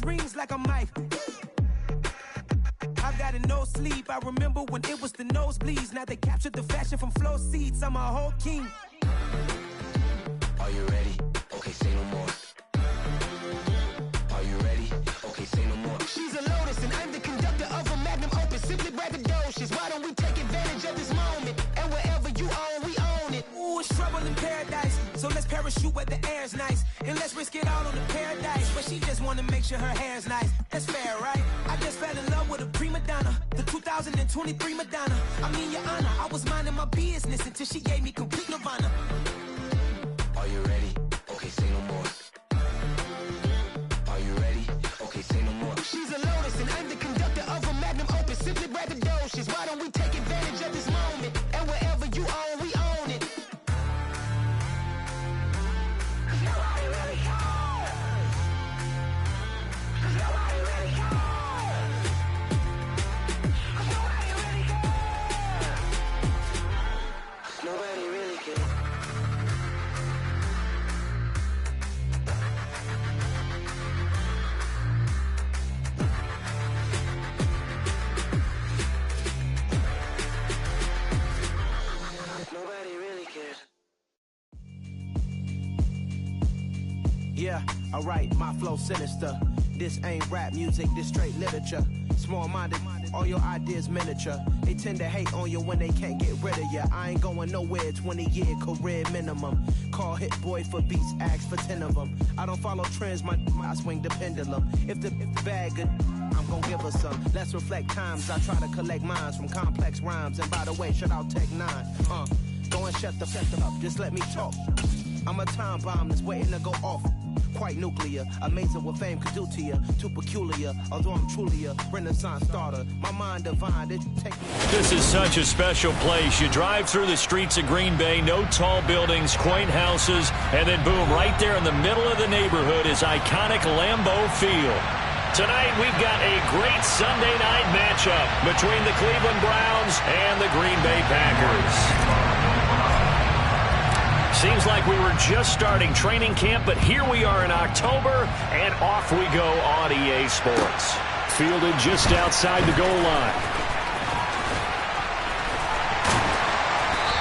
rings like a Mike. I got a no sleep. I remember when it was the nosebleeds. Now they captured the fashion from flow seats. I'm a whole king. Are you ready? Okay, say no more. Are you ready? Okay, say no more. She's a Lotus and I'm the conductor of a magnum opus. Simply braggadocious. Why don't we take advantage of this moment? And wherever you own, we own it. Ooh, it's trouble in paradise. So let's parachute where the air's nice. And let's risk it all on the paradise. But she just wanna make sure her hair's nice. That's fair, right? I just fell in love with a prima donna. The 2023 Madonna. I mean, your honor, I was minding my business until she gave me complete nirvana. Are you ready? Okay, say no more. Are you ready? Okay, say no more. She's a Lotus and I'm the conductor of a magnum opus. Simply braggadocious. Why don't we take advantage of this moment? And wherever you own, we own it. Nobody really cares. Nobody really cares. Nobody really cares. Nobody really cares. Nobody really cares. Yeah, alright, my flow sinister. This ain't rap music, this straight literature. Small-minded, all your ideas miniature. They tend to hate on you when they can't get rid of you. I ain't going nowhere, 20-year career minimum. Call Hit Boy for beats, ask for 10 of them. I don't follow trends, I swing the pendulum. If the bag good, I'm gon' give her some. Let's reflect times, I try to collect minds from complex rhymes. And by the way, shout out Tech 9. Go and shut the up, just let me talk. I'm a time bomb that's waiting to go off. Quite nuclear, amazing what fame could do to you. Too peculiar, although I'm truly a renaissance starter. My mind divine, it take me. This is such a special place. You drive through the streets of Green Bay, no tall buildings, quaint houses, and then boom, right there in the middle of the neighborhood is iconic Lambeau Field. Tonight we've got a great Sunday night matchup between the Cleveland Browns and the Green Bay Packers. Seems like we were just starting training camp, but here we are in October, and off we go on EA Sports. Fielded just outside the goal line.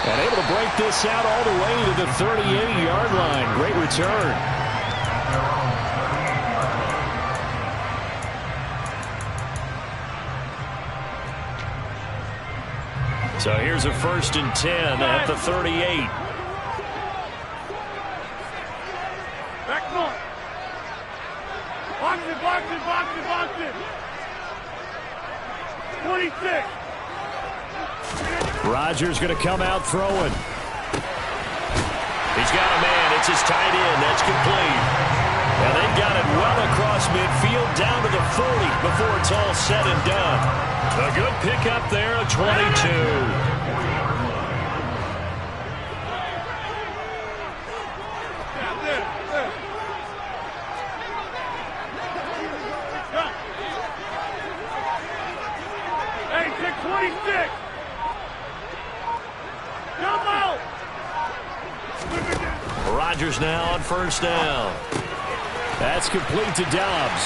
And able to break this out all the way to the 38-yard line. Great return. So here's a 1st and 10 at the 38. Box it. 26. Rodgers going to come out throwing. He's got a man. It's his tight end. That's complete. And they've got it well across midfield down to the 40 before it's all said and done. A good pickup there at 22. Rodgers now on 1st down. That's complete to Dobbs.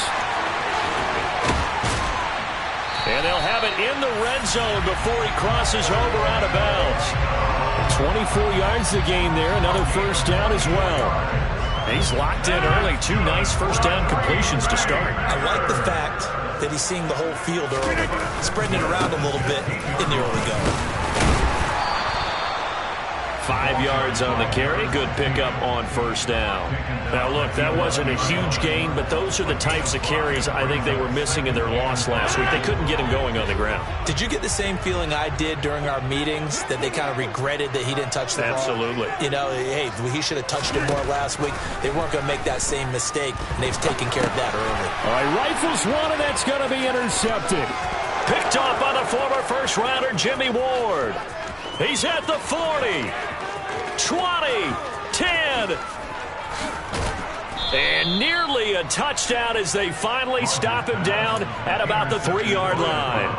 And they'll have it in the red zone before he crosses over out of bounds. 24 yards the game there. Another 1st down as well. He's locked in early. 2 nice 1st down completions to start. I like the fact that he's seeing the whole field early, spreading it around a little bit in the early going. 5 yards on the carry. Good pickup on 1st down. Now, look, that wasn't a huge gain, but those are the types of carries I think they were missing in their loss last week. They couldn't get him going on the ground. Did you get the same feeling I did during our meetings, that they kind of regretted that he didn't touch the ball? Absolutely. You know, hey, he should have touched it more last week. They weren't going to make that same mistake, and they've taken care of that early. All right, rifles one, and that's going to be intercepted. Picked off by the former first-rounder Jimmy Ward. He's at the 40. 20, 10, and nearly a touchdown as they finally stop him down at about the 3-yard line.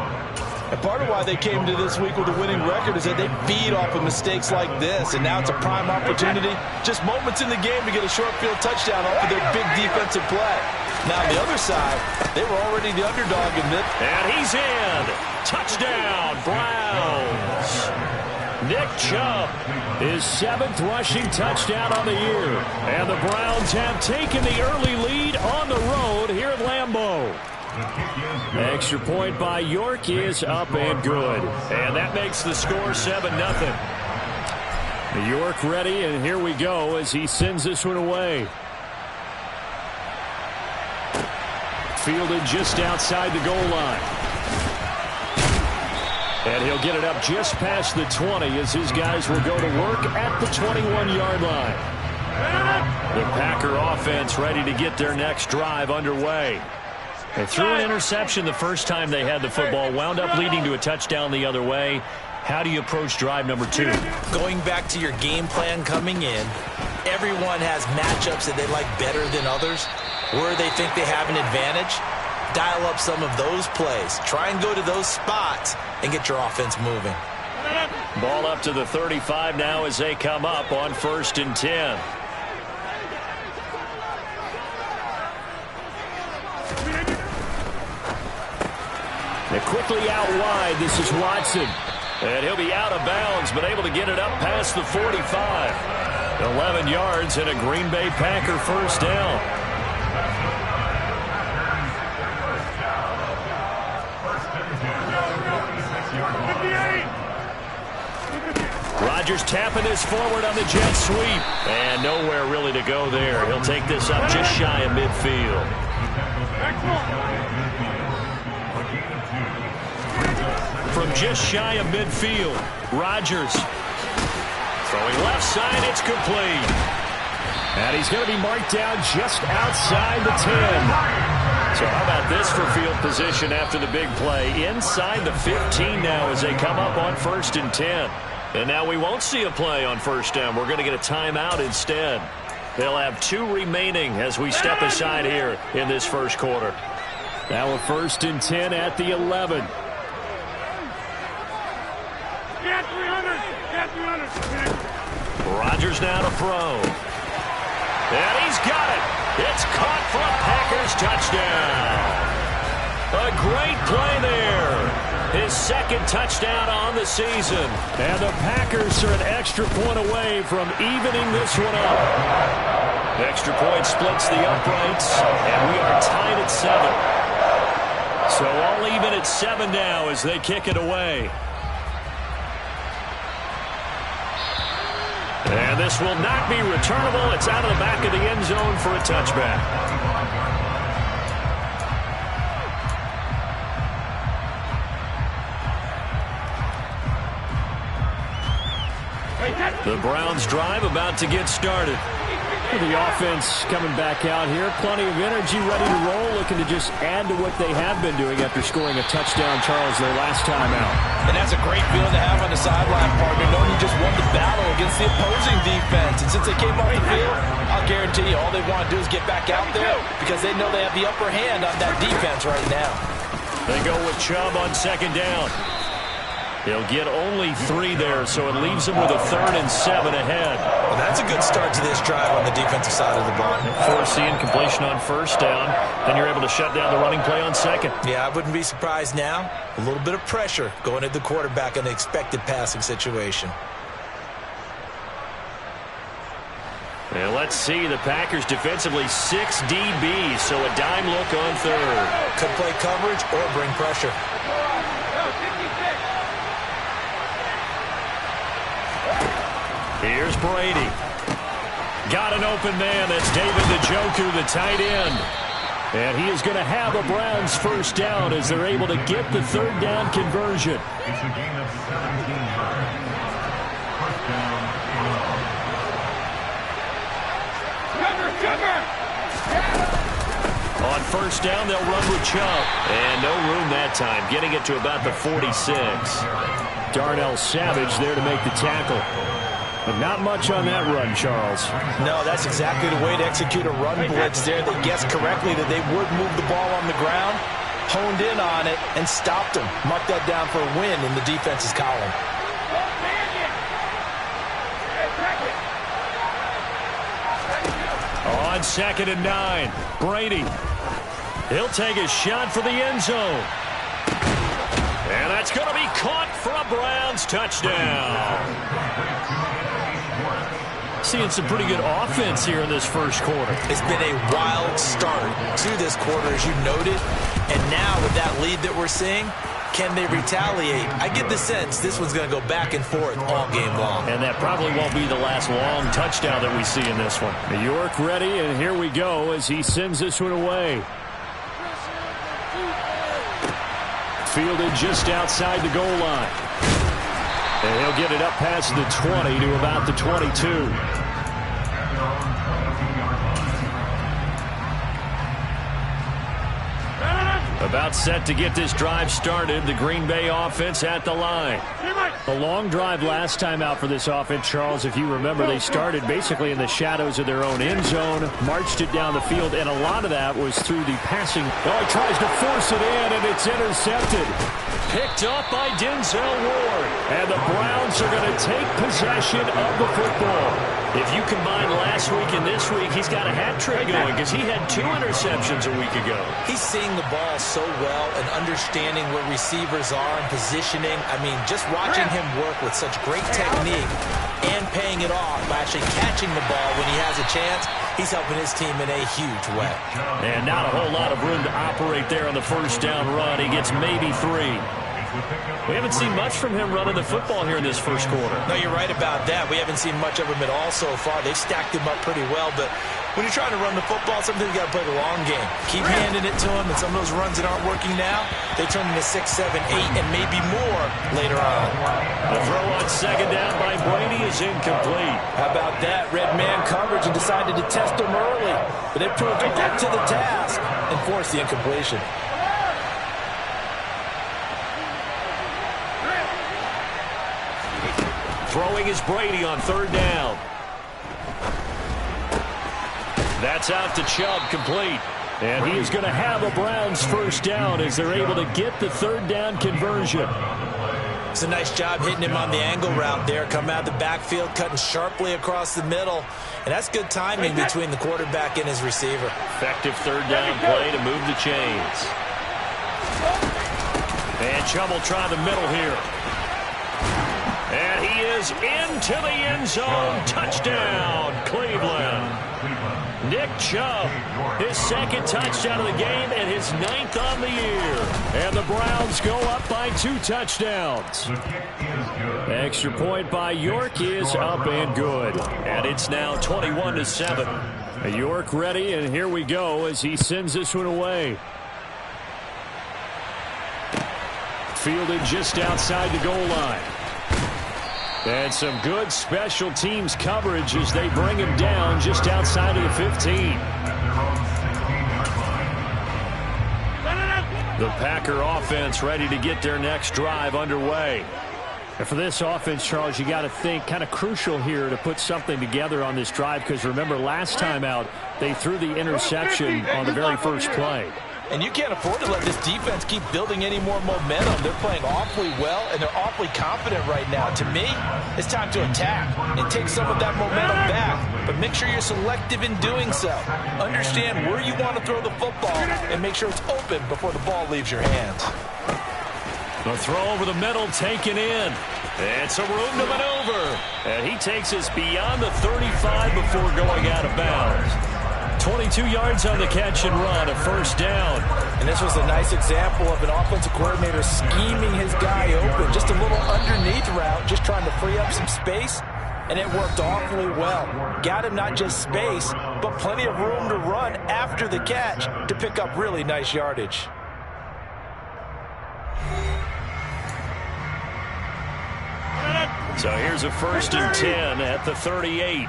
And part of why they came to this week with a winning record is that they feed off of mistakes like this, and now it's a prime opportunity, just moments in the game to get a short field touchdown off of their big defensive play. Now, on the other side, they were already the underdog in this. And he's in. Touchdown, Browns. Nick Chubb, his 7th rushing touchdown on the year. And the Browns have taken the early lead on the road here at Lambeau. Extra point by York is up and good. And that makes the score 7-0. York ready, and here we go as he sends this one away. Fielded just outside the goal line. And he'll get it up just past the 20 as his guys will go to work at the 21-yard line. The Packer offense ready to get their next drive underway. They threw an interception the first time they had the football, wound up leading to a touchdown the other way. How do you approach drive number 2? Going back to your game plan coming in, everyone has matchups that they like better than others. Where they think they have an advantage, dial up some of those plays. Try and go to those spots and get your offense moving. Ball up to the 35 now as they come up on 1st and 10. They're quickly out wide. This is Watson. And he'll be out of bounds, but able to get it up past the 45. 11 yards and a Green Bay Packer first down. Rodgers tapping this forward on the jet sweep. And nowhere really to go there. He'll take this up just shy of midfield. From just shy of midfield, Rodgers throwing left side, it's complete. And he's going to be marked down just outside the 10. So how about this for field position after the big play? Inside the 15 now as they come up on 1st and 10. And now we won't see a play on first down. We're going to get a timeout instead. They'll have 2 remaining as we step aside here in this first quarter. Now a 1st and 10 at the 11. Rodgers now to throw. And he's got it. It's caught for a Packers touchdown. A great play there. His 2nd touchdown on the season. And the Packers are an extra point away from evening this one up. Extra point splits the uprights, and we are tied at 7. So all even at 7 now as they kick it away. And this will not be returnable. It's out of the back of the end zone for a touchback. The Browns drive about to get started. The offense coming back out here. Plenty of energy, ready to roll, looking to just add to what they have been doing after scoring a touchdown, Charles, their last time out. And that's a great feeling to have on the sideline, partner, knowing you just won the battle against the opposing defense. And since they came off the field, I'll guarantee you all they want to do is get back out there because they know they have the upper hand on that defense right now. They go with Chubb on 2nd down. He'll get only 3 there, so it leaves him with a 3rd and 7 ahead. Well, that's a good start to this drive on the defensive side of the ball. Force the incompletion on 1st down. Then you're able to shut down the running play on 2nd. Yeah, I wouldn't be surprised now. A little bit of pressure going at the quarterback in an expected passing situation. And let's see, the Packers defensively 6 DBs, so a dime look on 3rd. Could play coverage or bring pressure. Here's Brady. Got an open man. That's David Njoku, the tight end. And he is going to have a Browns first down as they're able to get the 3rd down conversion. It's a gain of 17 yards. First down. On 1st down, they'll run with Chubb. And no room that time, getting it to about the 46. Darnell Savage there to make the tackle. But not much on that run, Charles. No, that's exactly the way to execute a run blitz there. They guessed correctly that they would move the ball on the ground. honed in on it and stopped him. Mark that down for a win in the defense's column. On 2nd and 9, Brady. He'll take a shot for the end zone. And that's going to be caught for a Browns touchdown. Seeing some pretty good offense here in this first quarter. It's been a wild start to this quarter, as you noted. And now with that lead that we're seeing, can they retaliate? I get the sense this one's going to go back and forth all game long. And that probably won't be the last long touchdown that we see in this one. York ready, and here we go as he sends this one away. Fielded just outside the goal line. And he'll get it up past the 20 to about the 22. About set to get this drive started. The Green Bay offense at the line. A long drive last time out for this offense, Charles. If you remember, they started basically in the shadows of their own end zone, marched it down the field, and a lot of that was through the passing. Oh, he tries to force it in, and it's intercepted. Picked up by Denzel Ward. And the Browns are going to take possession of the football. If you combine last week and this week, he's got a hat trick going because he had 2 interceptions a week ago. He's seeing the ball so well and understanding where receivers are and positioning. I mean, just watching him work with such great technique and paying it off by actually catching the ball when he has a chance, he's helping his team in a huge way. And not a whole lot of room to operate there on the first down run. He gets maybe 3. We haven't seen much from him running the football here in this first quarter. No, you're right about that. We haven't seen much of him at all so far. They've stacked him up pretty well, but when you're trying to run the football, sometimes you got to play the long game. Keep handing it to him, and some of those runs that aren't working now, they turn into 6, 7, 8, and maybe more later on. The throw on 2nd down by Brady is incomplete. How about that? Red man coverage and decided to test him early, but they proved up to the task and forced the incompletion. Throwing is Brady on 3rd down. That's out to Chubb, complete. And he is going to have a Browns first down as they're able to get the 3rd down conversion. It's a nice job hitting him on the angle route there. Come out of the backfield, cutting sharply across the middle. And that's good timing between the quarterback and his receiver. Effective 3rd down play to move the chains. And Chubb will try the middle here. And he is into the end zone. Touchdown, Cleveland. Nick Chubb, his 2nd touchdown of the game and his 9th on the year. And the Browns go up by 2 touchdowns. Extra point by York is up and good. And it's now 21-7. York ready, and here we go as he sends this one away. Fielded just outside the goal line. And some good special teams coverage as they bring him down just outside of the 15. The Packer offense ready to get their next drive underway. And for this offense, Charles, you got to think kind of crucial here to put something together on this drive because remember last time out they threw the interception on the very first play. And you can't afford to let this defense keep building any more momentum. They're playing awfully well, and they're awfully confident right now. To me, it's time to attack and take some of that momentum back. But make sure you're selective in doing so. Understand where you want to throw the football and make sure it's open before the ball leaves your hands. The throw over the middle taken in. It's a room to maneuver. And he takes us beyond the 35 before going out of bounds. 22 yards on the catch and run, a first down. And this was a nice example of an offensive coordinator scheming his guy open. Just a little underneath route, just trying to free up some space, and it worked awfully well. Got him not just space, but plenty of room to run after the catch to pick up really nice yardage. So here's a 1st and 10 at the 38.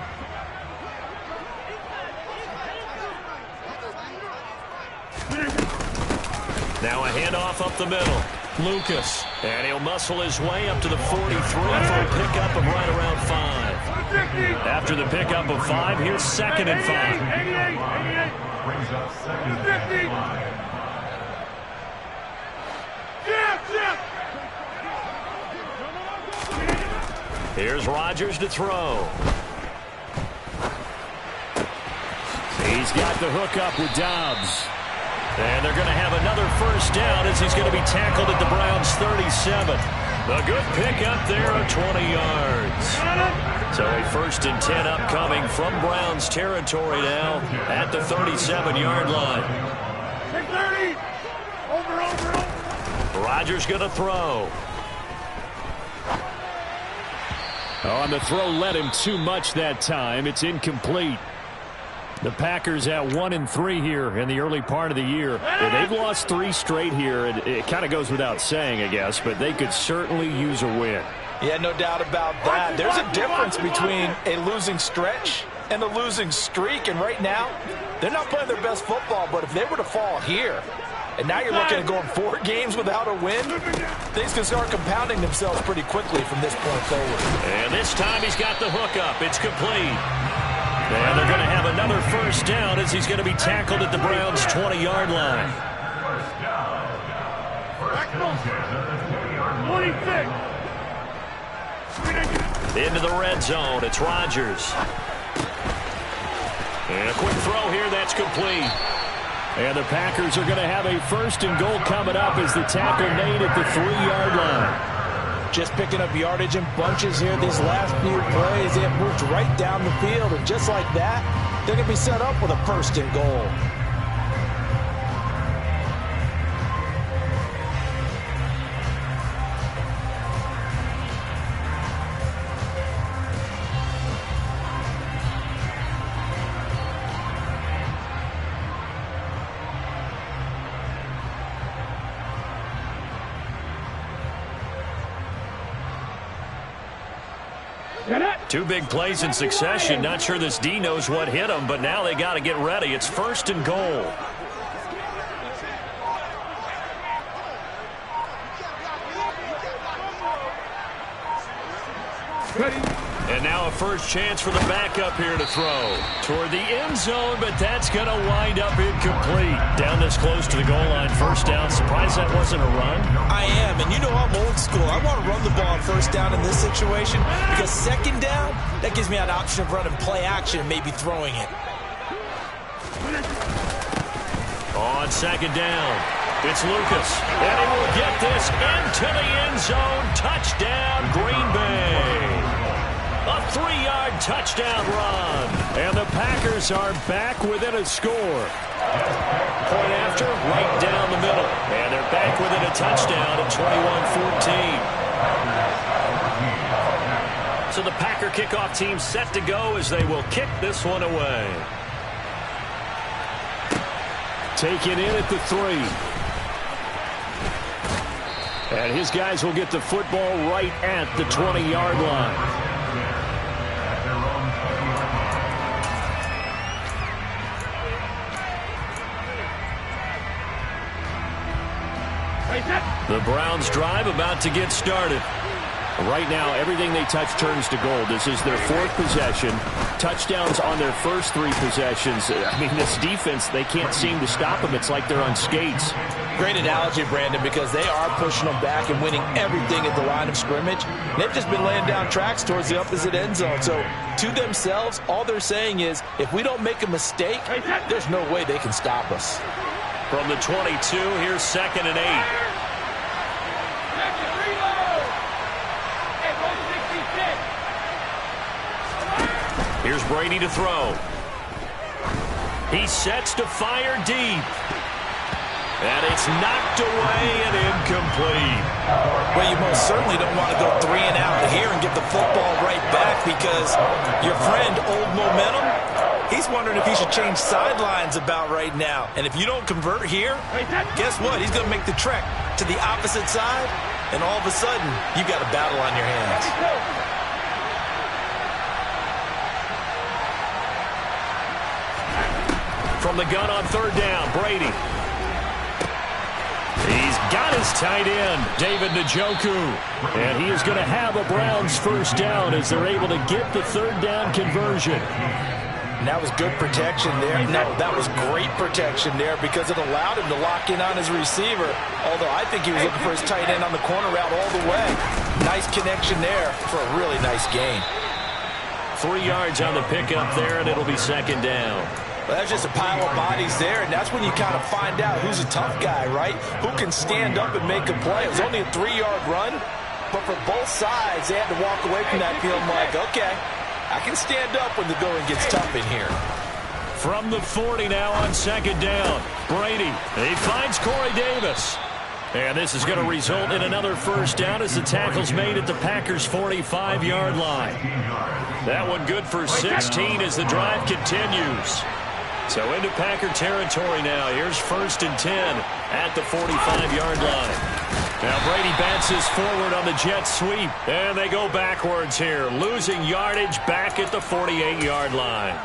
Now a handoff up the middle. Lucas. And he'll muscle his way up to the 43 for a pickup of right around 5. After the pickup of 5, here's 2nd and 5. Here's Rodgers to throw. He's got the hook up with Dobbs. And they're going to have another first down as he's going to be tackled at the Browns' 37. A good pick up there of 20 yards. So a 1st and 10 upcoming from Browns territory now at the 37-yard line. 630. Over. Rodgers going to throw. Oh, and the throw led him too much that time. It's incomplete. The Packers at 1-3 here in the early part of the year. They've lost 3 straight here. It kind of goes without saying, I guess, but they could certainly use a win. Yeah, no doubt about that. There's a difference between a losing stretch and a losing streak, and right now, they're not playing their best football, but if they were to fall here, and now you're looking at going 4 games without a win, things can start compounding themselves pretty quickly from this point forward. And this time he's got the hook up. It's complete. And they're going to have another first down as he's going to be tackled at the Browns' 20-yard line. First down. First down. 26. Into the red zone. It's Rodgers. And a quick throw here. That's complete. And the Packers are going to have a 1st and goal coming up as the tackle made at the 3-yard line. Just picking up yardage in bunches here these last few plays. They have moved right down the field, and just like that, they're going to be set up with a 1st and goal. Two big plays in succession. Not sure this D knows what hit him, but now they got to get ready. It's 1st and goal. And now a first chance for the backup here to throw toward the end zone, but that's going to wind up incomplete. Down this close to the goal line, 1st down. Surprised that wasn't a run? I am, and you know I'm old school. I want to run the ball on 1st down in this situation because 2nd down, that gives me an option of running play action and maybe throwing it. On 2nd down, it's Lucas, and he will get this into the end zone. Touchdown, Green Bay. A 3-yard touchdown run. And the Packers are back within a score. Point after, right down the middle. And they're back within a touchdown at 21-14. So the Packer kickoff team set to go as they will kick this one away. Taken in at the 3. And his guys will get the football right at the 20-yard line. The Browns drive about to get started. Right now, everything they touch turns to gold. This is their 4th possession. Touchdowns on their first 3 possessions. I mean, this defense, they can't seem to stop them. It's like they're on skates. Great analogy, Brandon, because they are pushing them back and winning everything at the line of scrimmage. They've just been laying down tracks towards the opposite end zone. So, to themselves, all they're saying is, if we don't make a mistake, there's no way they can stop us. From the 22, here's 2nd and 8. Here's Brady to throw. He sets to fire deep. And it's knocked away and incomplete. Well, you most certainly don't want to go 3 and out here and get the football right back because your friend, Old Momentum, he's wondering if he should change sidelines about right now. And if you don't convert here, guess what? He's going to make the trek to the opposite side, and all of a sudden, you've got a battle on your hands. From the gun on 3rd down, Brady. He's got his tight end, David Njoku. And he is going to have a Browns 1st down as they're able to get the 3rd down conversion. And that was good protection there. No, that was great protection there because it allowed him to lock in on his receiver. Although I think he was looking for his tight end on the corner route all the way. Nice connection there for a really nice gain. 3 yards on the pickup there, and it'll be second down. Well, that's just a pile of bodies there, and that's when you kind of find out who's a tough guy, right? Who can stand up and make a play. It was only a 3-yard run, but for both sides, they had to walk away from that feeling like, okay, I can stand up when the going gets tough in here. From the 40 now on second down. Brady, he finds Corey Davis. And this is going to result in another first down as the tackle's made at the Packers' 45-yard line. That one good for 16 as the drive continues. So into Packer territory now. Here's 1st and 10 at the 45-yard line. Now Brady bounces forward on the jet sweep. And they go backwards here, losing yardage back at the 48-yard line.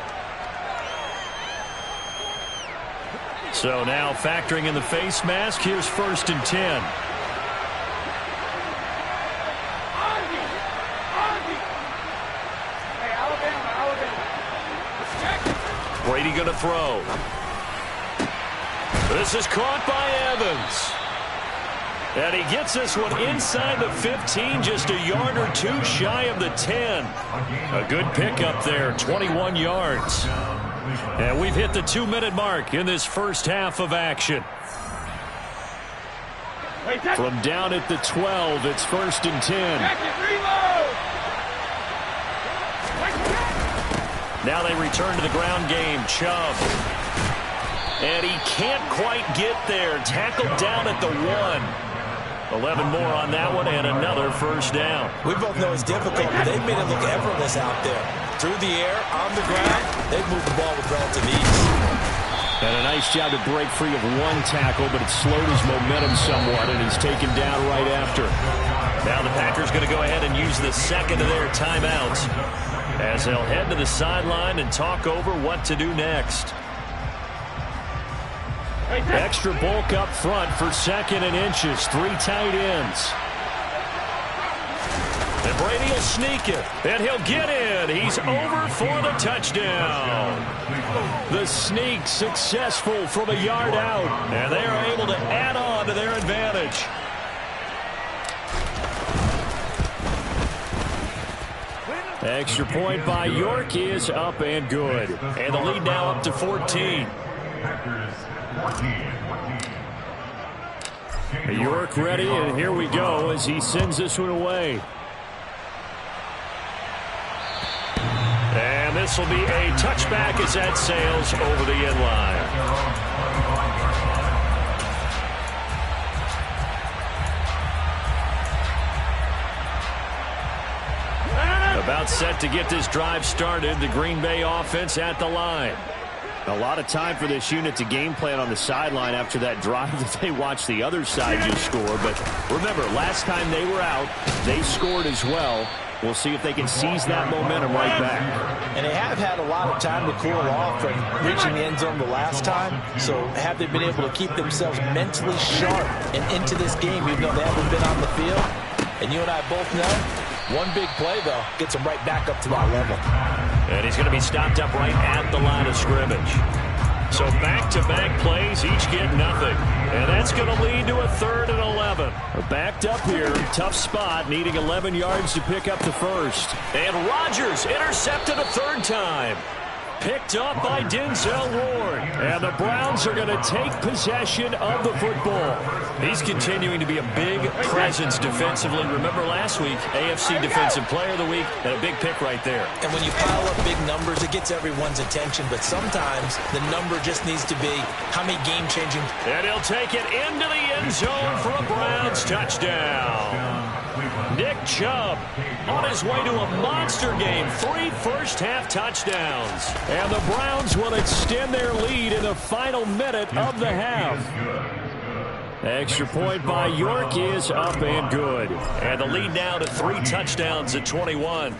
So now factoring in the face mask, here's 1st and 10. Brady going to throw. This is caught by Evans. And he gets this one inside the 15, just a yard or two shy of the 10. A good pickup there, 21 yards. And we've hit the 2-minute mark in this first half of action. From down at the 12, it's 1st and 10. Now they return to the ground game. Chubb. And he can't quite get there. Tackled down at the 1. 11 more on that one and another first down. We both know it's difficult, but they've made it look effortless out there. Through the air, on the ground, they've moved the ball with relative ease. And a nice job to break free of one tackle, but it slowed his momentum somewhat, and he's taken down right after. Now the Packers going to go ahead and use the second of their timeouts as they'll head to the sideline and talk over what to do next. Extra bulk up front for 2nd and inches. 3 tight ends. And Brady will sneak it. And he'll get in. He's over for the touchdown. The sneak successful from a yard out. And they are able to add on to their advantage. Extra point by York is up and good. And the lead now up to 14. York ready, and here we go as he sends this one away. And this will be a touchback as that sails over the end line. About set to get this drive started, the Green Bay offense at the line. A lot of time for this unit to game plan on the sideline after that drive that they watched the other side just score. But remember, last time they were out, they scored as well. We'll see if they can seize that momentum right back. And they have had a lot of time to cool off from reaching the end zone the last time. So have they been able to keep themselves mentally sharp and into this game, even though they haven't been on the field? And you and I both know, one big play, though, gets them right back up to that level. And he's going to be stopped up right at the line of scrimmage. So back-to-back plays, each get nothing. And that's going to lead to a 3rd and 11. Backed up here, tough spot, needing 11 yards to pick up the first. And Rodgers intercepted a 3rd time. Picked up by Denzel Ward. And the Browns are going to take possession of the football. He's continuing to be a big presence defensively. Remember last week, AFC Defensive Player of the Week, and a big pick right there. And when you pile up big numbers, it gets everyone's attention. But sometimes the number just needs to be how many game-changing. And he'll take it into the end zone for a Browns touchdown. Nick Chubb on his way to a monster game. 3 first-half touchdowns. And the Browns will extend their lead in the final minute of the half. Extra point by York is up and good. And the lead now to 3 touchdowns at 21.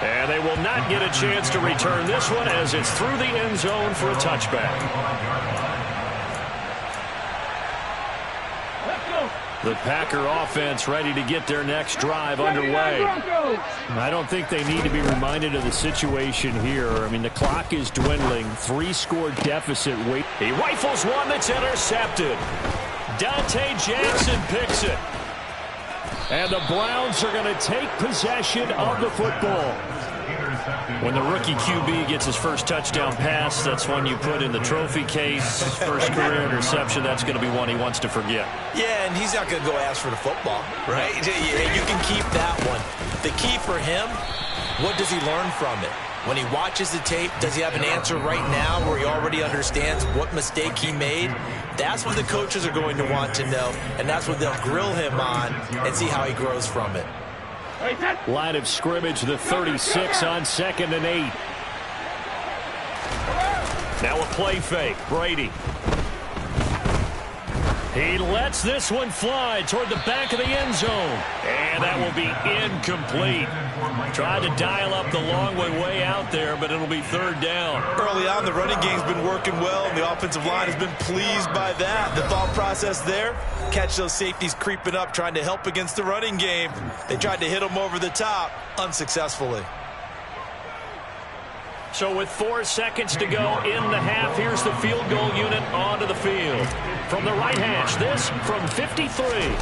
And they will not get a chance to return this one as it's through the end zone for a touchback. The Packer offense ready to get their next drive underway. I don't think they need to be reminded of the situation here. I mean, the clock is dwindling. 3-score deficit. He rifles one that's intercepted. Dante Jackson picks it. And the Browns are going to take possession of the football. When the rookie QB gets his first touchdown pass, that's one you put in the trophy case. First career interception, that's going to be one he wants to forget. Yeah, and he's not going to go ask for the football, right? Yeah, you can keep that one. The key for him, what does he learn from it? When he watches the tape, does he have an answer right now where he already understands what mistake he made? That's what the coaches are going to want to know, and that's what they'll grill him on and see how he grows from it. Line of scrimmage, the 36 on 2nd and 8. Now a play fake. Brady. He lets this one fly toward the back of the end zone. And that will be incomplete. Tried to dial up the long way out there, but it'll be 3rd down. Early on, the running game's been working well, and the offensive line has been pleased by that. The thought process there, catch those safeties creeping up, trying to help against the running game. They tried to hit them over the top, unsuccessfully. So with 4 seconds to go in the half, here's the field goal unit onto the field. From the right hash, this from 53.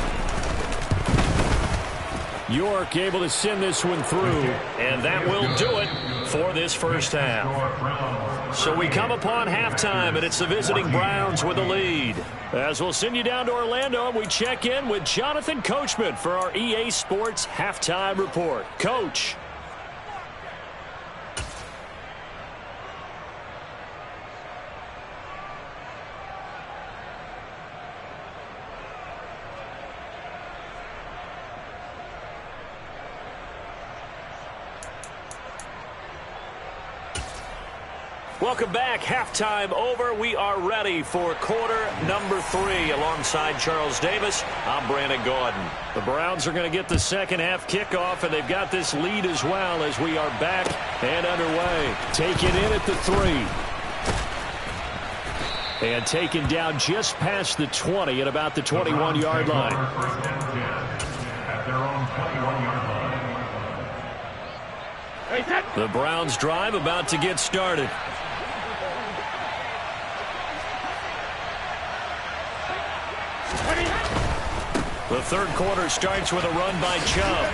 York able to send this one through, and that will do it for this first half. So we come upon halftime, and it's the visiting Browns with the lead. As we'll send you down to Orlando, and we check in with Jonathan Coachman for our EA Sports Halftime Report. Coach. Welcome back. Halftime over. We are ready for quarter number 3. Alongside Charles Davis, I'm Brandon Gaudin. The Browns are going to get the second half kickoff, and they've got this lead as well as we are back and underway. Taken in at the 3. And taken down just past the 20 at about the 21-yard line. At their own 21-yard line. The Browns drive about to get started. The third quarter starts with a run by Chubb.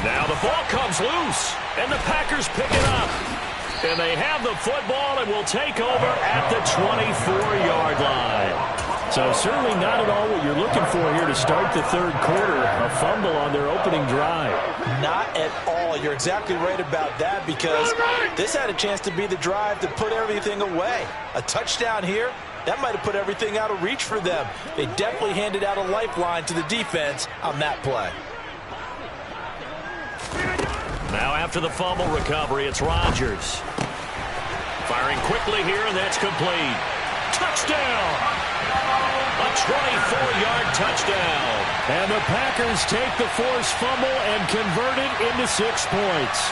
Now the ball comes loose, and the Packers pick it up. And they have the football and will take over at the 24-yard line. So certainly not at all what you're looking for here to start the third quarter. A fumble on their opening drive. Not at all. You're exactly right about that, because this had a chance to be the drive to put everything away. A touchdown here, that might have put everything out of reach for them. They definitely handed out a lifeline to the defense on that play. Now after the fumble recovery, it's Rodgers. Firing quickly here, and that's complete. Touchdown! A 24-yard touchdown. And the Packers take the forced fumble and convert it into 6 points.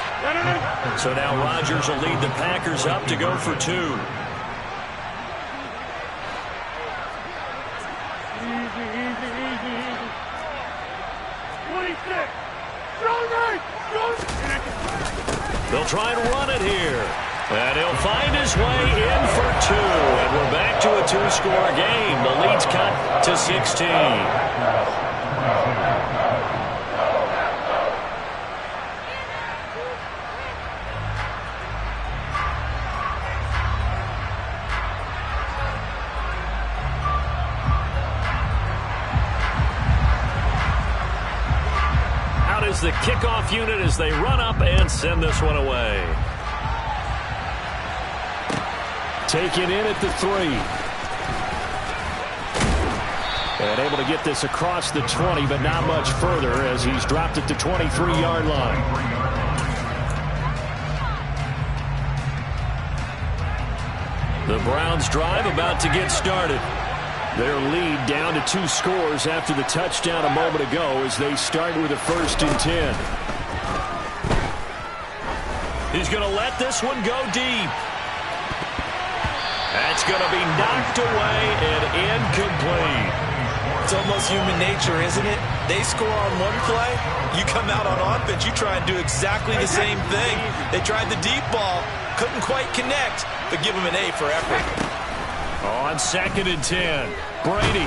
So now Rodgers will lead the Packers up to go for 2. They'll try and run it here. And he'll find his way in for 2. And we're back to a 2-score game. The lead's cut to 16. Out is the kickoff unit as they run up and send this one away. Taken in at the 3. And able to get this across the 20, but not much further as he's dropped at the 23-yard line. The Browns drive about to get started. Their lead down to 2 scores after the touchdown a moment ago as they start with a 1st and 10. He's going to let this one go deep. That's going to be knocked away and incomplete. It's almost human nature, isn't it? They score on one play, you come out on offense, you try and do exactly the same thing. They tried the deep ball, couldn't quite connect, but give them an A for effort. On 2nd and 10, Brady.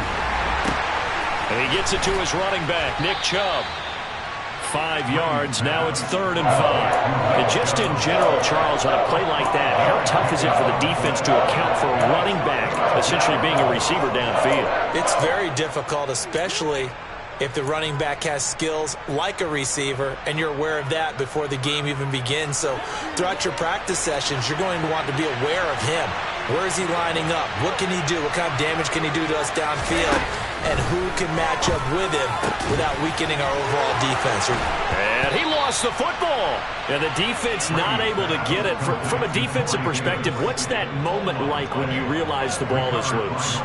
And he gets it to his running back, Nick Chubb. 5 yards, now it's 3rd and 5. And just in general, Charles, on a play like that, how tough is it for the defense to account for a running back essentially being a receiver downfield? It's very difficult, especially if the running back has skills like a receiver, and you're aware of that before the game even begins. So throughout your practice sessions, you're going to want to be aware of him. Where is he lining up? What can he do? What kind of damage can he do to us downfield? And who can match up with him without weakening our overall defense? And he lost the football. And the defense not able to get it. From a defensive perspective, what's that moment like when you realize the ball is loose?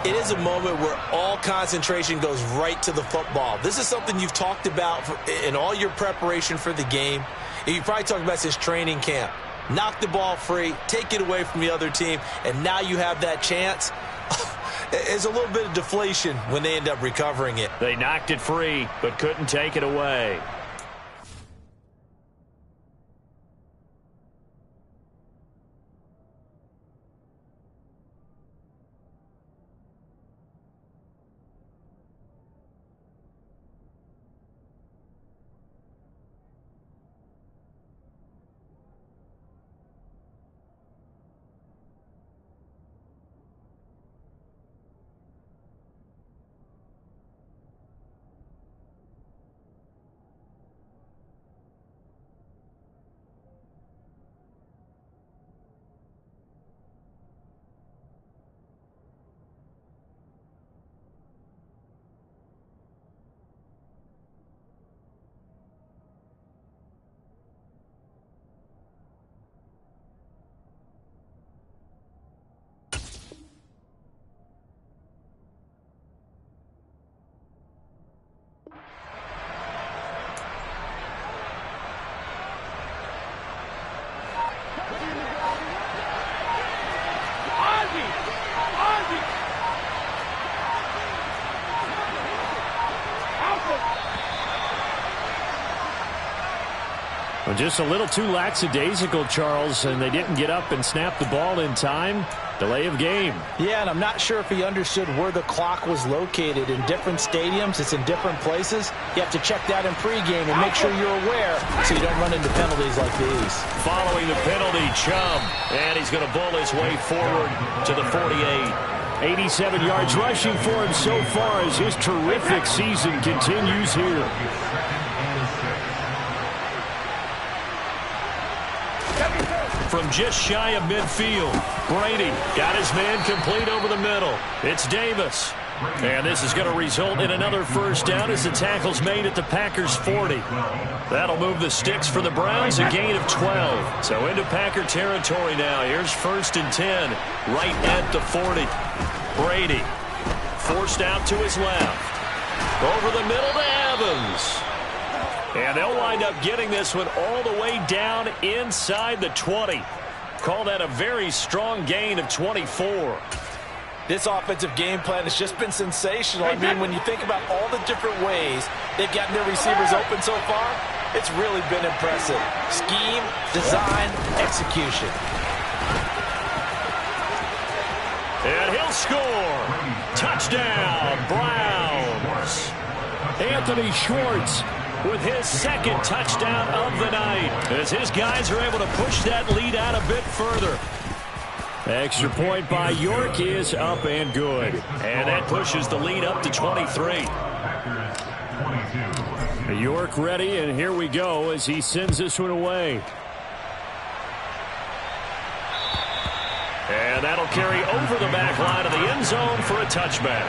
It is a moment where all concentration goes right to the football. This is something you've talked about in all your preparation for the game. You probably talked about this training camp. Knock the ball free, take it away from the other team, and now you have that chance. There's a little bit of deflation when they end up recovering it. They knocked it free, but couldn't take it away. Well, just a little too lackadaisical, Charles, and they didn't get up and snap the ball in time. Delay of game. Yeah, and I'm not sure if he understood where the clock was located. In different stadiums, it's in different places. You have to check that in pregame and make sure you're aware so you don't run into penalties like these. Following the penalty, Chubb, and he's going to bull his way forward to the 48. 87 yards rushing for him so far as his terrific season continues here. From just shy of midfield, Brady got his man complete over the middle. It's Davis. And this is going to result in another first down as the tackle's made at the Packers' 40. That'll move the sticks for the Browns, a gain of 12. So into Packer territory now. Here's 1st and 10, right at the 40. Brady forced out to his left. Over the middle to Evans. And they'll wind up getting this one all the way down inside the 20. Call that a very strong gain of 24. This offensive game plan has just been sensational. I mean, when you think about all the different ways they've gotten their receivers open so far, it's really been impressive. Scheme, design, execution. And he'll score. Touchdown, Browns. Anthony Schwartz with his 2nd touchdown of the night, as his guys are able to push that lead out a bit further. Extra point by York is up and good. And that pushes the lead up to 23. York ready, and here we go as he sends this one away. And that'll carry over the back line of the end zone for a touchback.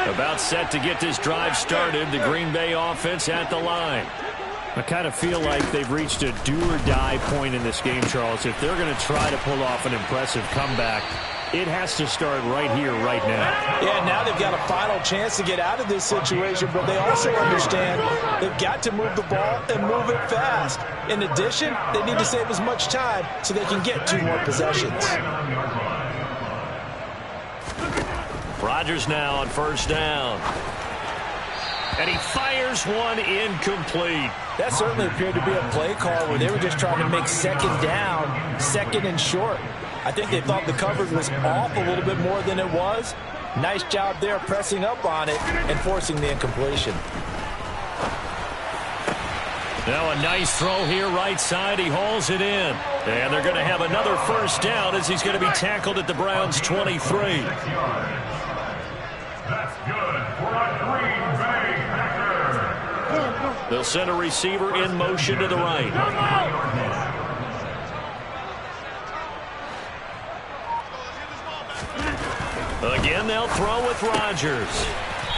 About set to get this drive started, the Green Bay offense at the line. I kind of feel like they've reached a do-or-die point in this game, Charles. If they're going to try to pull off an impressive comeback, it has to start right here, right now. Yeah, now they've got a final chance to get out of this situation, but they also understand they've got to move the ball and move it fast. In addition, they need to save as much time so they can get 2 more possessions. Rodgers now on first down. And he fires one incomplete. That certainly appeared to be a play call where they were just trying to make second down, second and short. I think they thought the coverage was off a little bit more than it was. Nice job there pressing up on it and forcing the incompletion. Now a nice throw here right side. He hauls it in. And they're going to have another first down as he's going to be tackled at the Browns' 23. That's good for a Green Bay Packer. They'll send a receiver in motion to the right. Again, they'll throw with Rodgers.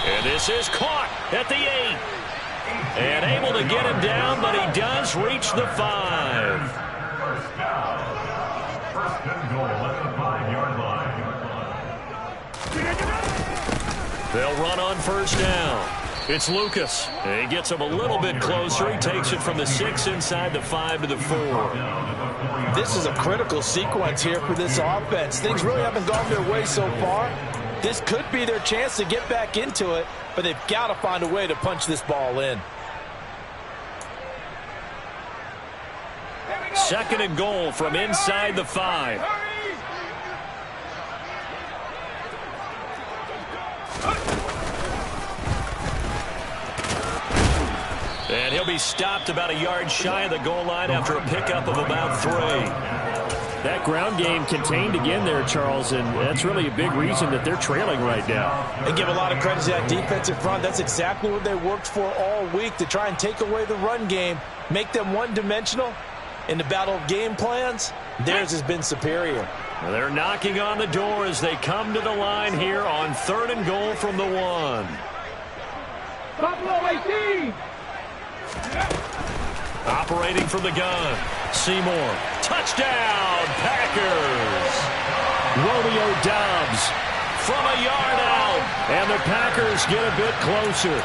And this is caught at the 8. And able to get him down, but he does reach the 5. First down. First and goal at the 5-yard line. They'll run on first down. It's Lucas. And he gets him a little bit closer. He takes it from the 6 inside the 5 to the 4. This is a critical sequence here for this offense. Things really haven't gone their way so far. This could be their chance to get back into it, but they've got to find a way to punch this ball in. Second and goal from inside the 5. And he'll be stopped about a yard shy of the goal line after a pickup of about 3. That ground game contained again there, Charles, and that's really a big reason that they're trailing right now. And give a lot of credit to that defensive front. That's exactly what they worked for all week, to try and take away the run game, make them one-dimensional. In the battle of game plans, theirs has been superior. They're knocking on the door as they come to the line here on 3rd and goal from the 1. Buffalo 18. Operating from the gun, Seymour. Touchdown, Packers! Romeo Doubs from a yard out, and the Packers get a bit closer.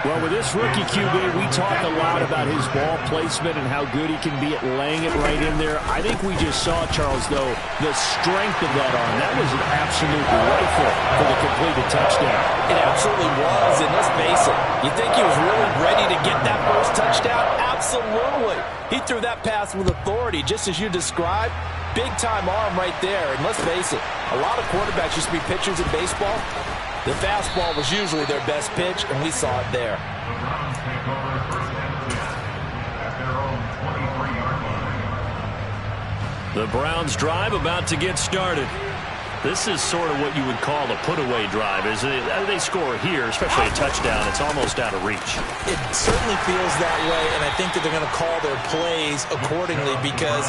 Well, with this rookie QB, we talk a lot about his ball placement and how good he can be at laying it right in there. I think we just saw, Charles, though, the strength of that arm. That was an absolute rifle for the completed touchdown. It absolutely was, and let's face it, you think he was really ready to get that first touchdown? Absolutely. He threw that pass with authority, just as you described. Big-time arm right there, and let's face it, a lot of quarterbacks used to be pitchers in baseball. The fastball was usually their best pitch, and we saw it there. The Browns take over first and 10 at their own 23-yard line. The Browns drive about to get started. This is sort of what you would call a put-away drive. As they score here, especially a touchdown, it's almost out of reach. It certainly feels that way, and I think that they're going to call their plays accordingly, because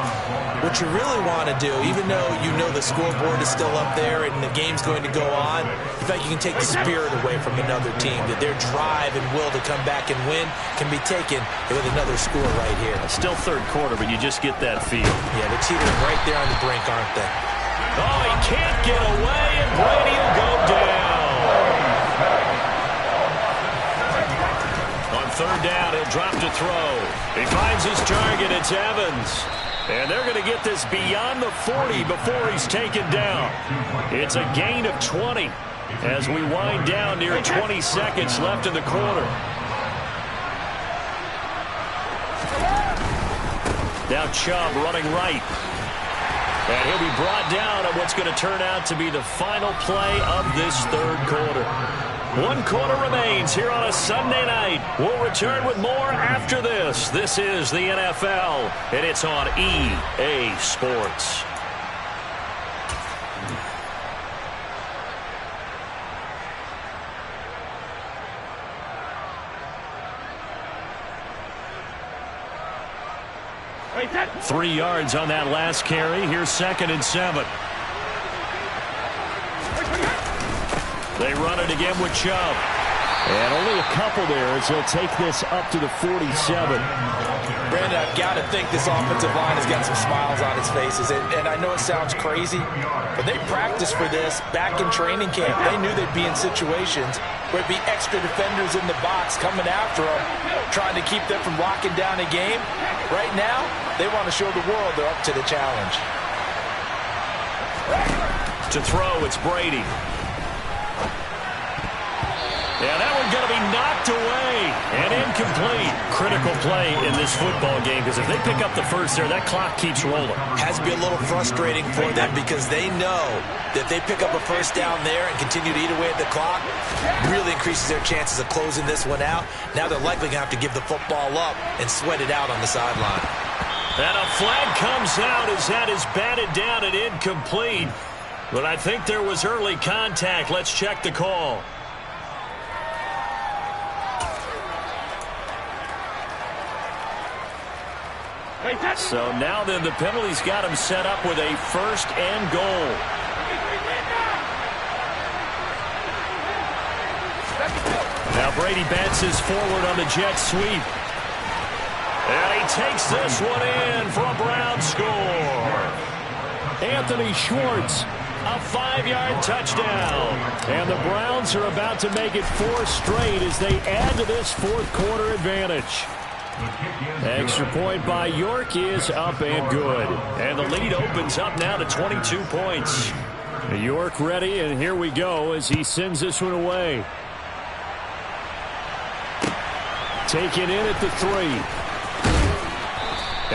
what you really want to do, even though you know the scoreboard is still up there and the game's going to go on, in fact, you can take the spirit away from another team, that their drive and will to come back and win can be taken with another score right here. Still 3rd quarter, but you just get that feel. Yeah, they're teetering right there on the brink, aren't they? Oh, he can't get away, and Brady will go down. On 3rd down, he'll drop to throw. He finds his target. It's Evans. And they're going to get this beyond the 40 before he's taken down. It's a gain of 20 as we wind down near 20 seconds left in the quarter. Now Chubb running right. And he'll be brought down on what's going to turn out to be the final play of this 3rd quarter. 1 quarter remains here on a Sunday night. We'll return with more after this. This is the NFL, and it's on EA Sports. Wait, 3 yards on that last carry. Here's 2nd and 7. They run it again with Chubb. And only a couple there as he'll take this up to the 47. Brandon, I've got to think this offensive line has got some smiles on its faces. And I know it sounds crazy, but they practiced for this back in training camp. They knew they'd be in situations where it'd be extra defenders in the box coming after them, trying to keep them from locking down a game. Right now, they want to show the world they're up to the challenge. To throw, it's Brady. Yeah, that one's going to be knocked away and incomplete. Critical play in this football game because if they pick up the first there, that clock keeps rolling. Has to be a little frustrating for them because they know that if they pick up a first down there and continue to eat away at the clock, really increases their chances of closing this one out. Now they're likely going to have to give the football up and sweat it out on the sideline. And a flag comes out as that is batted down and incomplete. But I think there was early contact. Let's check the call. So now then the penalty's got him set up with a first and goal. Now Brady bounces forward on the jet sweep. And he takes this one in for a Brown score. Anthony Schwartz, a 5-yard touchdown. And the Browns are about to make it 4 straight as they add to this fourth-quarter advantage. Extra point by York is up and good. And the lead opens up now to 22 points. York ready, and here we go as he sends this one away. Taken in at the 3.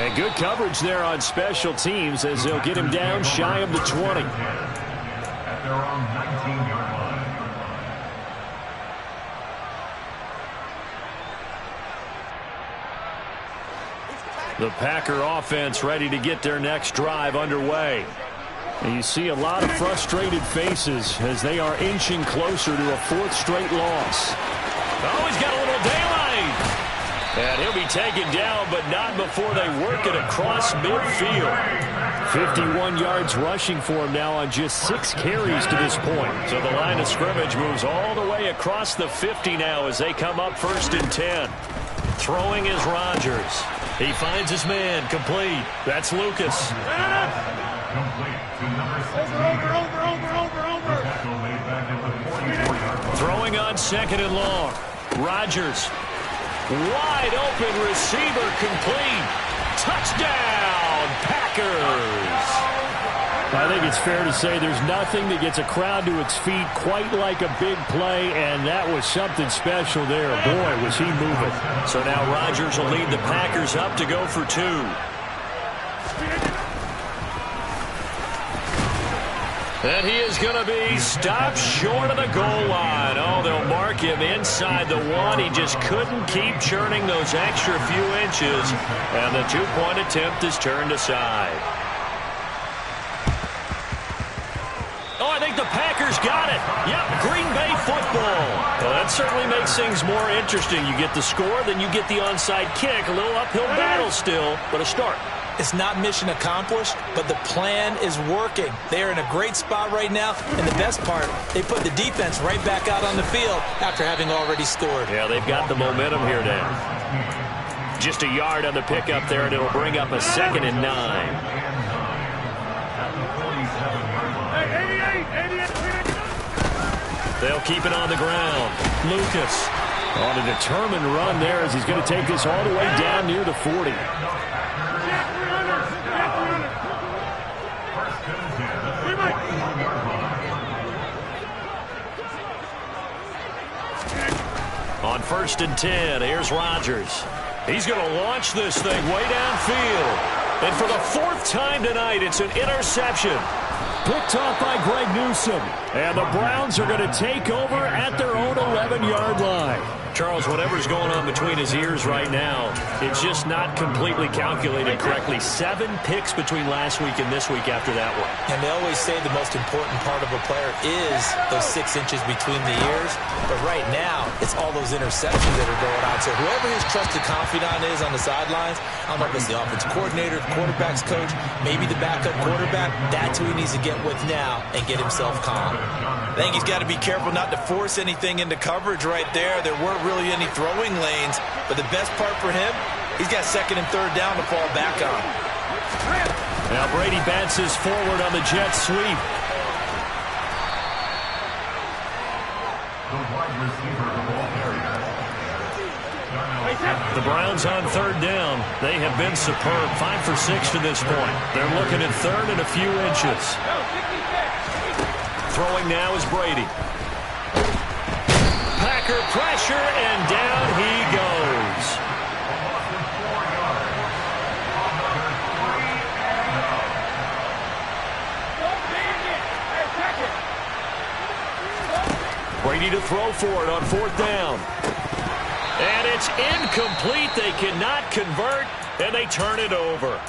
And good coverage there on special teams as they'll get him down shy of the 20. At their own 19-yard line. The Packer offense ready to get their next drive underway. And you see a lot of frustrated faces as they are inching closer to a 4th straight loss. Oh, he's got a little daylight. And he'll be taken down, but not before they work it across midfield. 51 yards rushing for him now on just 6 carries to this point. So the line of scrimmage moves all the way across the 50 now as they come up 1st and 10. Throwing is Rodgers. He finds his man, complete. That's Lucas. Complete to number 16. Tackle made back at the 44-yard line. Throwing on 2nd and long. Rodgers. Wide open receiver, complete. Touchdown, Packers. I think it's fair to say there's nothing that gets a crowd to its feet quite like a big play, and that was something special there. Boy, was he moving. So now Rodgers will lead the Packers up to go for 2. And he is going to be stopped short of the goal line. Oh, they'll mark him inside the 1. He just couldn't keep churning those extra few inches, and the 2-point attempt is turned aside. Oh, I think the Packers got it. Yep, Green Bay football. Well, that certainly makes things more interesting. You get the score, then you get the onside kick. A little uphill battle still, but a start. It's not mission accomplished, but the plan is working. They are in a great spot right now, and the best part, they put the defense right back out on the field after having already scored. Yeah, they've got the momentum here now. Just a yard on the pickup there, and it'll bring up a 2nd and 9. They'll keep it on the ground. Lucas on a determined run there as he's going to take this all the way down near the 40. On 1st and 10, here's Rodgers. He's going to launch this thing way downfield. And for the 4th time tonight, it's an interception. Picked off by Greg Newsome. And the Browns are going to take over at their own 11-yard line. Charles, whatever's going on between his ears right now, it's just not completely calculated correctly. 7 picks between last week and this week after that one. And they always say the most important part of a player is those 6 inches between the ears. But right now, it's all those interceptions that are going on. So whoever his trusted confidant is on the sidelines, I don't know if it's the offensive coordinator, the quarterback's coach, maybe the backup quarterback, that's who he needs to get with now and get himself calm. I think he's got to be careful not to force anything into coverage right there. There weren't really any throwing lanes, but the best part for him, he's got 2nd and 3rd down to fall back on. Now Brady bounces forward on the jet sweep. The wide receiver ball carrier. The Browns on 3rd down. They have been superb. 5 for 6 to this point. They're looking at 3rd and a few inches. Throwing now is Brady. Packer pressure, and down he goes. Brady to throw for it on 4th down. And it's incomplete. They cannot convert, and they turn it over.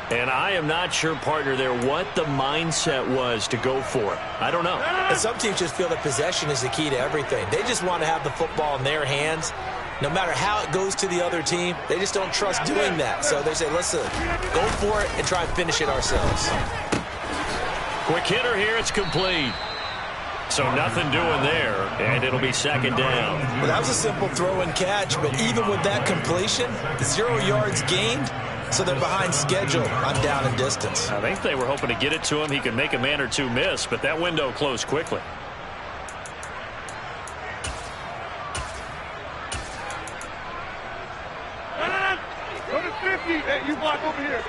And I am not sure, partner, there what the mindset was to go for it. I don't know. And some teams just feel that possession is the key to everything. They just want to have the football in their hands. No matter how it goes to the other team, they just don't trust doing that. So they say, listen, go for it and try and finish it ourselves. Quick hitter here. It's complete. So nothing doing there, and it'll be 2nd down. Well, that was a simple throw and catch, but even with that completion, 0 yards gained, so they're behind schedule on down and distance. I think they were hoping to get it to him. He could make a man or two miss, but that window closed quickly. Go to 50. Hey, you block over here.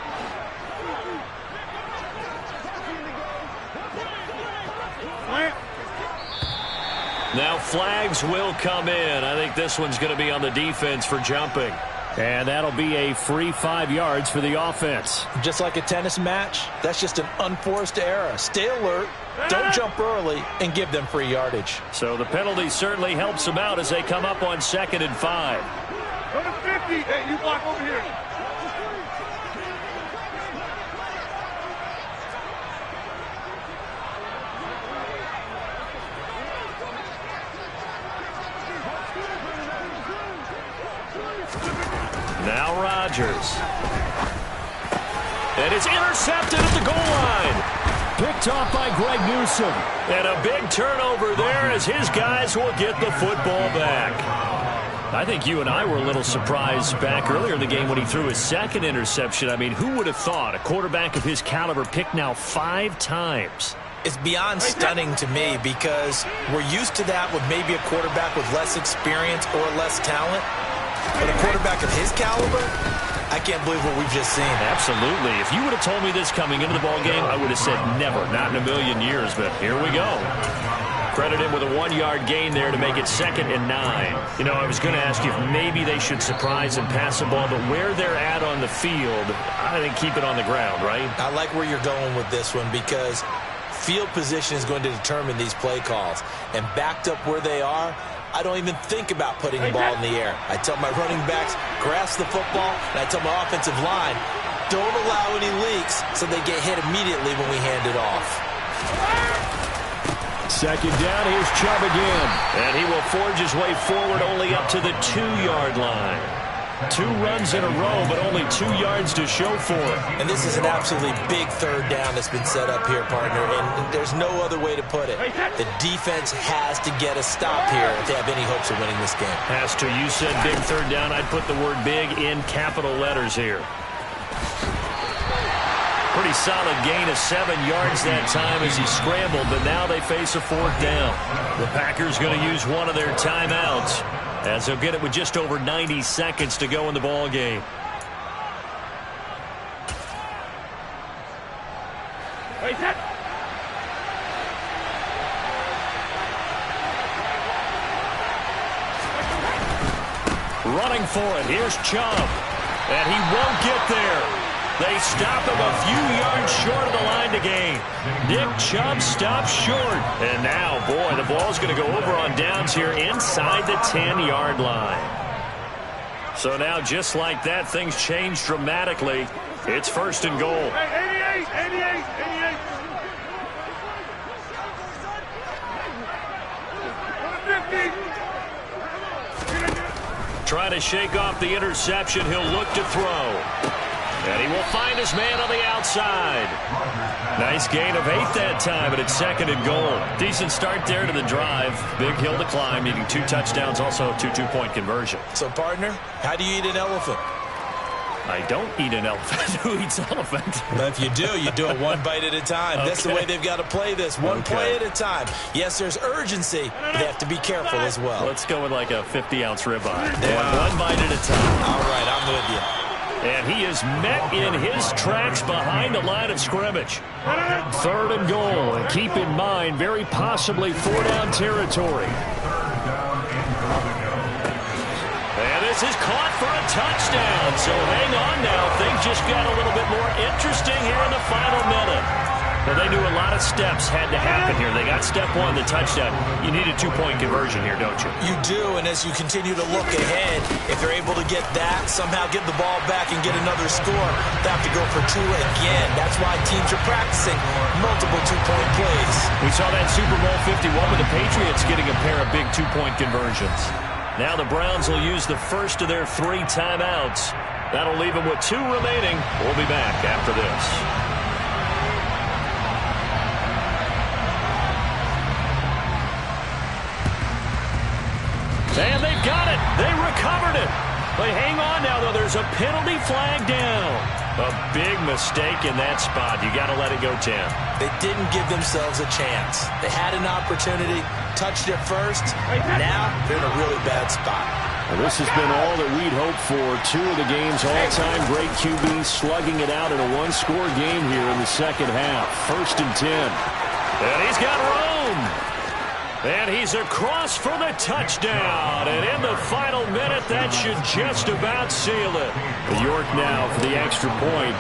Now flags will come in. I think this one's going to be on the defense for jumping. And that'll be a free 5 yards for the offense. Just like a tennis match, that's just an unforced error. Stay alert, don't jump early, and give them free yardage. So the penalty certainly helps them out as they come up on 2nd and 5. Go to 50. Hey, you block over here. Now Rodgers. And it's intercepted at the goal line. Picked off by Greg Newsome. And a big turnover there as his guys will get the football back. I think you and I were a little surprised back earlier in the game when he threw his 2nd interception. I mean, who would have thought a quarterback of his caliber picked now 5 times? It's beyond stunning to me because we're used to that with maybe a quarterback with less experience or less talent. But a quarterback of his caliber, I can't believe what we've just seen. Absolutely. If you would have told me this coming into the ballgame, I would have said never, not in a million years. But here we go. Credit him with a 1-yard gain there to make it 2nd and 9. You know, I was going to ask you if maybe they should surprise and pass the ball, but where they're at on the field, I think keep it on the ground, right? I like where you're going with this one because field position is going to determine these play calls. And backed up where they are, I don't even think about putting the ball in the air. I tell my running backs, grasp the football, and I tell my offensive line, don't allow any leaks so they get hit immediately when we hand it off. 2nd down, here's Chubb again. And he will forge his way forward only up to the 2-yard line. 2 runs in a row, but only 2 yards to show for it. And this is an absolutely big 3rd down that's been set up here, partner, and there's no other way to put it. The defense has to get a stop here if they have any hopes of winning this game. Has to. You said big 3rd down. I'd put the word big in capital letters here. Pretty solid gain of 7 yards that time as he scrambled, but now they face a 4th down. The Packers going to use one of their timeouts, as they'll get it with just over 90 seconds to go in the ball game. Running for it. Here's Chubb. And he won't get there. They stop him a few yards short of the line to gain. Nick Chubb stops short. And now, boy, the ball's going to go over on downs here inside the 10-yard line. So now, just like that, things change dramatically. It's 1st and goal. 88. Trying to shake off the interception. He'll look to throw. And he will find his man on the outside. Nice gain of 8 that time, but it's 2nd and goal. Decent start there to the drive. Big hill to climb, needing 2 touchdowns, also 2 two-point conversion. So, partner, how do you eat an elephant? I don't eat an elephant. Who eats elephant? Well, if you do it one bite at a time. Okay. That's the way they've got to play this, one play at a time. Yes, there's urgency, but they have to be careful as well. Let's go with like a 50-ounce ribeye. One bite at a time. All right, I'm with you. And he is met in his tracks behind the line of scrimmage. 3rd and goal. And keep in mind, very possibly 4-down territory. And this is caught for a touchdown. So hang on now. Things just got a little bit more interesting here in the final minute. Well, they knew a lot of steps had to happen here. They got step 1, the touchdown. You need a 2-point conversion here, don't you? You do, and as you continue to look ahead, if they're able to get that, somehow get the ball back and get another score, they have to go for 2 again. That's why teams are practicing multiple 2-point plays. We saw that Super Bowl 51 with the Patriots getting a pair of big 2-point conversions. Now the Browns will use the first of their 3 timeouts. That'll leave them with 2 remaining. We'll be back after this. And they've got it. They recovered it. They hang on now, though. There's a penalty flag down. A big mistake in that spot. You got to let it go, Tim. They didn't give themselves a chance. They had an opportunity, touched it first. Now they're in a really bad spot. Well, this has been all that we'd hoped for. 2 of the game's all-time great QBs slugging it out in a 1-score game here in the second half. 1st and 10. And he's got room. And he's across for the touchdown. And in the final minute, that should just about seal it. York now for the extra point.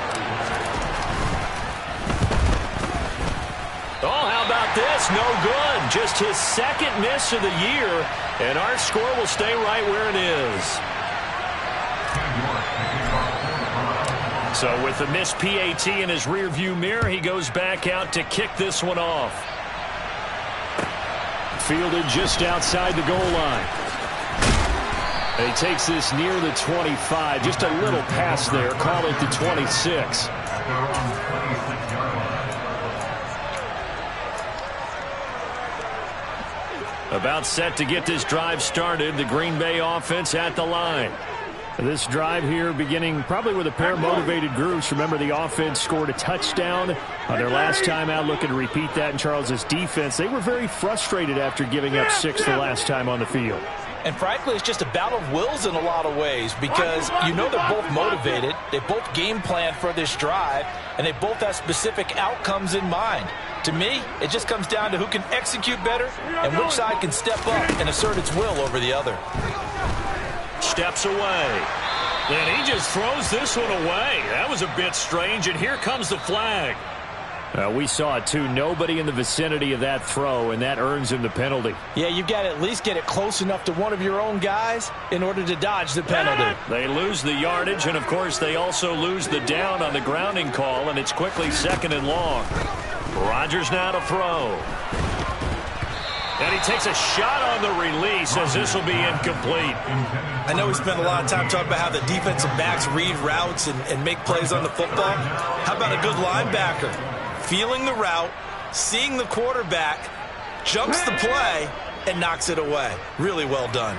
Oh, how about this? No good. Just his 2nd miss of the year. And our score will stay right where it is. So with the missed PAT in his rearview mirror, he goes back out to kick this one off. Fielded just outside the goal line. And he takes this near the 25. Just a little pass there. Call it the 26. About set to get this drive started. The Green Bay offense at the line. This drive here beginning probably with a pair of motivated groups. Remember, the offense scored a touchdown on their last time out. Looking to repeat that in Charles's defense. They were very frustrated after giving up 6 the last time on the field. And frankly, it's just a battle of wills in a lot of ways because you know they're both motivated. They both game plan for this drive, and they both have specific outcomes in mind. To me, it just comes down to who can execute better and which side can step up and assert its will over the other. Steps away. Then he just throws this one away. That was a bit strange, and here comes the flag. We saw it, too. Nobody in the vicinity of that throw, and that earns him the penalty. Yeah, you've got to at least get it close enough to one of your own guys in order to dodge the penalty. They lose the yardage, and, of course, they also lose the down on the grounding call, and it's quickly 2nd and long. Rodgers now to throw. And he takes a shot on the release as this will be incomplete. I know we spent a lot of time talking about how the defensive backs read routes and make plays on the football. How about a good linebacker? Feeling the route, seeing the quarterback, jumps the play, and knocks it away. Really well done.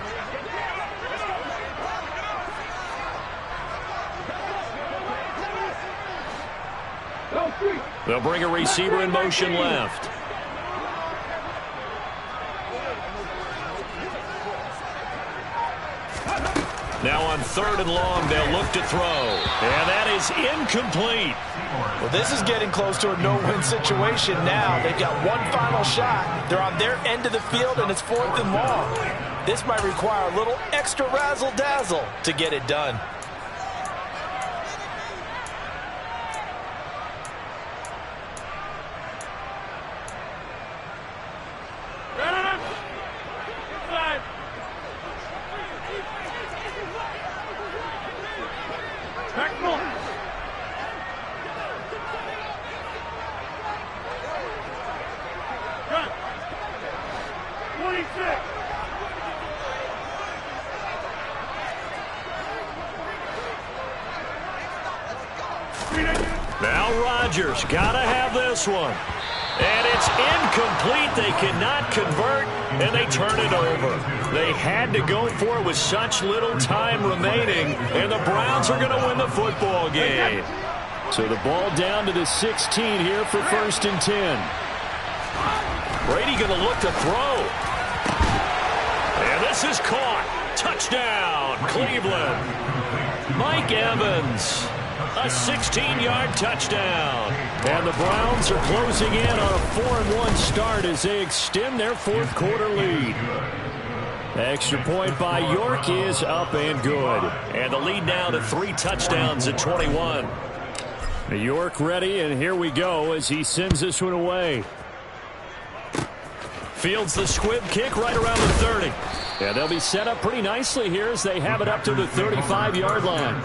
They'll bring a receiver in motion left. Now on 3rd and long, they'll look to throw. And that is incomplete. Well, this is getting close to a no-win situation now. They've got one final shot. They're on their end of the field, and it's 4th and long. This might require a little extra razzle-dazzle to get it done. Now Rodgers got to have this one. And it's incomplete. They cannot convert, and they turn it over. They had to go for it with such little time remaining, and the Browns are going to win the football game. So the ball down to the 16 here for 1st and 10. Brady going to look to throw. And this is caught. Touchdown, Cleveland. Mike Evans. A 16-yard touchdown. And the Browns are closing in on a 4-1 start as they extend their 4th quarter lead. Extra point by York is up and good. And the lead now to 3 touchdowns at 21. York ready, and here we go as he sends this one away. Fields the squib kick right around the 30. Yeah, they'll be set up pretty nicely here as they have it up to the 35-yard line.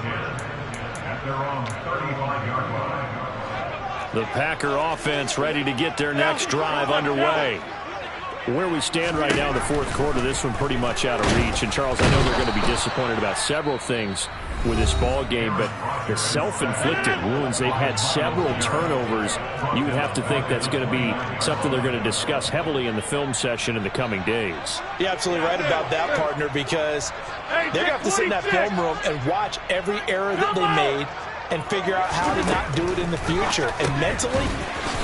They're on the 35-yard line. The Packer offense ready to get their next drive underway. Where we stand right now in the 4th quarter, this one pretty much out of reach. And, Charles, I know they're going to be disappointed about several things with this ball game, but the self-inflicted wounds, they've had several turnovers. You would have to think that's going to be something they're going to discuss heavily in the film session in the coming days. You're absolutely right about that, partner, because they're going to have to sit in that film room and watch every error that they made and figure out how to not do it in the future. And mentally,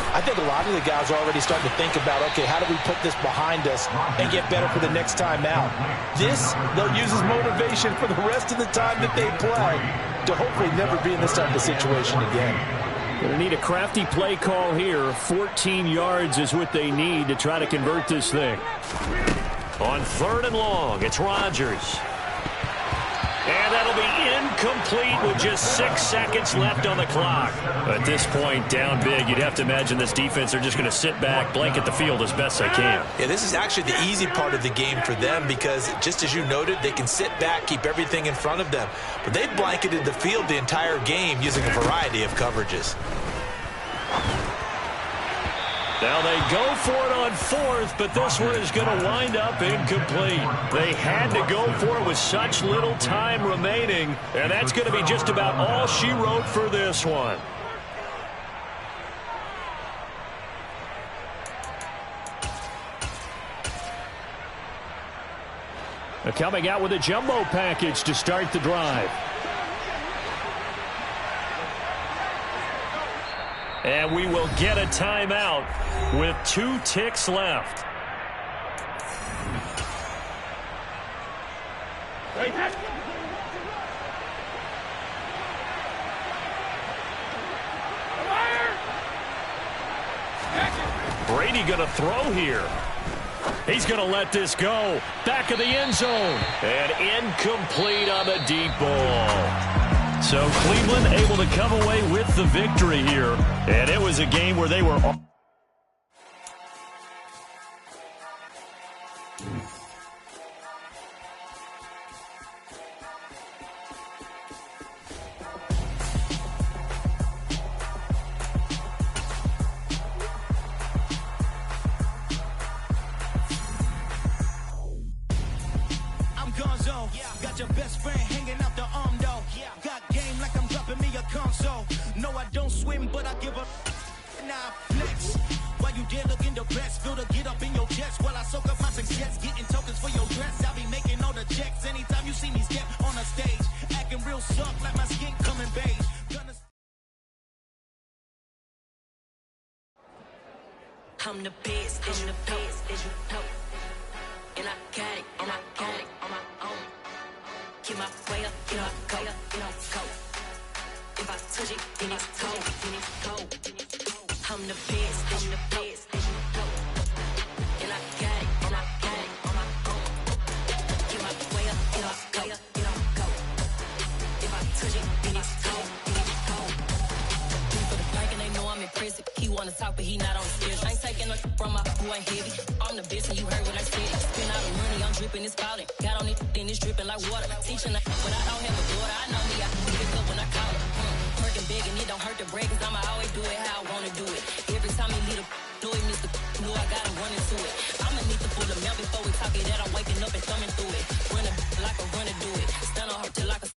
I think a lot of the guys are already starting to think about, okay, how do we put this behind us and get better for the next time out? This, they'll use as motivation for the rest of the time that they play to hopefully never be in this type of situation again. Going to need a crafty play call here. 14 yards is what they need to try to convert this thing. On 3rd and long, it's Rodgers. And that'll be incomplete with just 6 seconds left on the clock. At this point, down big, you'd have to imagine this defense are just going to sit back, blanket the field as best they can. Yeah, this is actually the easy part of the game for them because, just as you noted, they can sit back, keep everything in front of them. But they've blanketed the field the entire game using a variety of coverages. Now they go for it on 4th, but this one is going to wind up incomplete. They had to go for it with such little time remaining, and that's going to be just about all she wrote for this one. They're coming out with a jumbo package to start the drive. And we will get a timeout with 2 ticks left. Brady going to throw here. He's going to let this go. Back of the end zone. And incomplete on the deep ball. So Cleveland able to come away with the victory here. And it was a game where they were... I'm Gonzo. Got your best friend hanging out the arm though. Got game like I'm dropping me a console. No, I don't swim, but I give a nah flex. While you dare look in the press, feel to get up in your chest while I soak up my success, getting tokens for your dress. I'll be making all the checks anytime you see me step on a stage, acting real soft like my skin coming beige. I'm the best, I'm the best, as you know. And I got it on my own. Get my way up, get up, go, go. If I touch it, then it's cold. I'm the best, as you know. And I got it on my own. Get my way up, get up, go. If I touch it, then it's cold. For the bank and they know I'm impressive. He wanna talk, but he not on the stairs. I ain't taking no from my boy heavy. I'm the best, and you heard what I said. Spend all the money, I'm dripping, it's falling. Got on it, then it's dripping like water. Teaching when I don't have a daughter, I know me, I can pick up when I call her. Working big, and it don't hurt to break, cause I'ma always do it how I wanna do it. Every time he need a know he needs to know I got him running to it. I'ma need to pull him out before we talk it that I'm waking up and thumbing through it. Running like a runner do it. Stand on her till I can